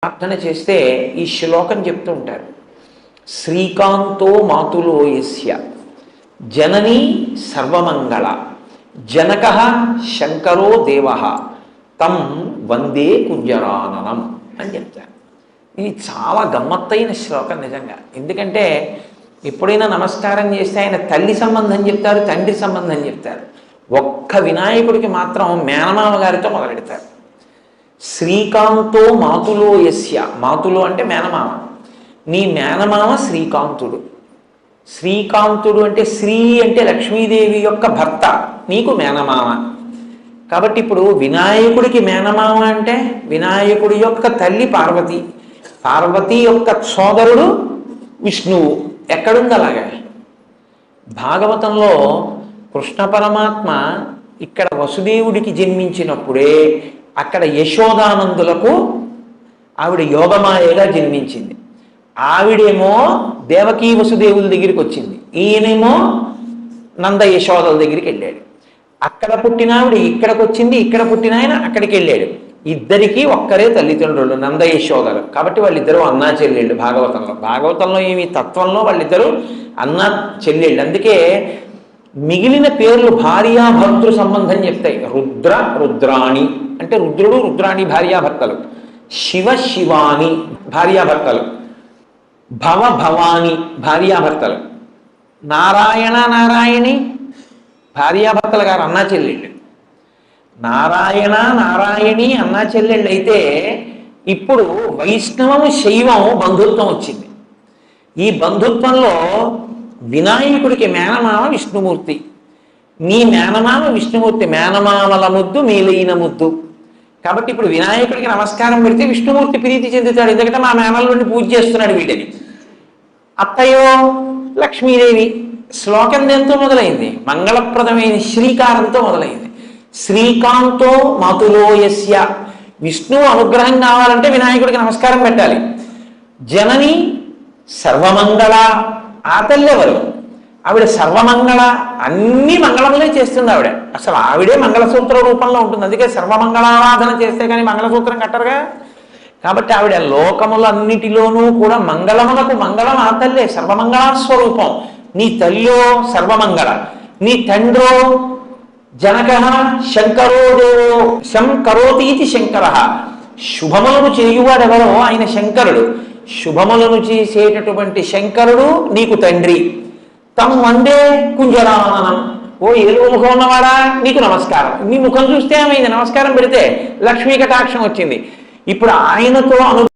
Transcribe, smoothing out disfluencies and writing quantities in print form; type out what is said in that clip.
ప్రార్థన చేస్తే ఈ శ్లోకం చెప్తూ ఉంటారు. శ్రీకాంతో మాతులో యస్య జననీ సర్వమంగళ జనక శంకరో దేవ తం వందే కుంజరాననం అని చెప్తారు. ఇది చాలా గమ్మత్తైన శ్లోకం నిజంగా. ఎందుకంటే ఎప్పుడైనా నమస్కారం చేస్తే ఆయన తల్లి సంబంధం చెప్తారు, తండ్రి సంబంధం చెప్తారు. ఒక్క వినాయకుడికి మాత్రం మేనమామ గారితో మొదలెడతారు. శ్రీకాంతో మాతులో యస్య, మాతులో అంటే మేనమామ, నీ మేనమామ శ్రీకాంతుడు. శ్రీకాంతుడు అంటే శ్రీ అంటే లక్ష్మీదేవి యొక్క భర్త, నీకు మేనమామ. కాబట్టి ఇప్పుడు వినాయకుడికి మేనమామ అంటే వినాయకుడి యొక్క తల్లి పార్వతి, పార్వతి యొక్క సోదరుడు విష్ణువు. ఎక్కడుంది అలాగా? భాగవతంలో కృష్ణ పరమాత్మ ఇక్కడ వసుదేవుడికి జన్మించినప్పుడే అక్కడ యశోదానందులకు ఆవిడ యోగమాయగా జన్మించింది. ఆవిడేమో దేవకీ వసుదేవుల దగ్గరికి వచ్చింది, ఈయనేమో నంద యశోదల దగ్గరికి వెళ్ళాడు. అక్కడ పుట్టిన ఆవిడ ఇక్కడికి వచ్చింది, ఇక్కడ పుట్టిన ఆయన అక్కడికి వెళ్ళాడు. ఇద్దరికీ ఒక్కరే తల్లిదండ్రులు నంద యశోదలు. కాబట్టి వాళ్ళిద్దరూ అన్నా చెల్లెళ్ళు. భాగవతంలో ఏమి తత్వంలో వాళ్ళిద్దరూ అన్నా చెల్లెళ్ళు. అందుకే మిగిలిన పేర్లు భార్యాభర్తృ సంబంధం చెప్తాయి. రుద్ర రుద్రాణి అంటే రుద్రుడు రుద్రాణి భార్యాభర్తలు, శివ శివాని భార్యాభర్తలు, భవ భవాని భార్యాభర్తలు, నారాయణ నారాయణి భార్యాభర్తలు గారు అన్నా చెల్లెళ్ళు. నారాయణ నారాయణి అన్నా చెల్లెళ్ళు అయితే ఇప్పుడు వైష్ణవము శైవము బంధుత్వం వచ్చింది. ఈ బంధుత్వంలో వినాయకుడికి మేనమామ విష్ణుమూర్తి, నీ మేనమామ విష్ణుమూర్తి, మేనమామల ముద్దు మేలైన ముద్దు. కాబట్టి ఇప్పుడు వినాయకుడికి నమస్కారం పెడితే విష్ణుమూర్తి ప్రీతి చెందుతాడు. ఎందుకంటే మా మేనల్లుడిని పూజ చేస్తున్నాడు వీటిని. అత్తయ్యో లక్ష్మీదేవి. శ్లోకం దేంతో మొదలైంది? మంగళప్రదమైన శ్రీకారంతో మొదలైంది. శ్రీకాంతో మాతులో యస్య, విష్ణువు అనుగ్రహం కావాలంటే వినాయకుడికి నమస్కారం పెట్టాలి. జనని సర్వమంగళ, ఆ తల్లి ఎవరు? ఆవిడ సర్వమంగళ, అన్ని మంగళములే చేస్తుంది ఆవిడ. అసలు ఆవిడే మంగళసూత్ర రూపంలో ఉంటుంది. అందుకే సర్వమంగళారాధన చేస్తే కానీ మంగళసూత్రం కట్టరుగా. కాబట్టి ఆవిడ లోకములన్నిటిలోనూ కూడా మంగళములకు మంగళం ఆ తల్లే, సర్వమంగళాస్వరూపం. నీ తల్లో సర్వమంగళ, నీ తండ్రో జనక శంకరో దేవో శంకరోతీతి శంకర. శుభములను చేయువాడెవరో ఆయన శంకరుడు. శుభములను చేసేటటువంటి శంకరుడు నీకు తండ్రి. తం వందే కుంజరాననం. ఓ ఏలుగు ముఖం ఉన్నవాడా, నీకు నమస్కారం. నీ ముఖం చూస్తే ఏమైంది? నమస్కారం పెడితే లక్ష్మీ కటాక్షం వచ్చింది. ఇప్పుడు ఆయనతో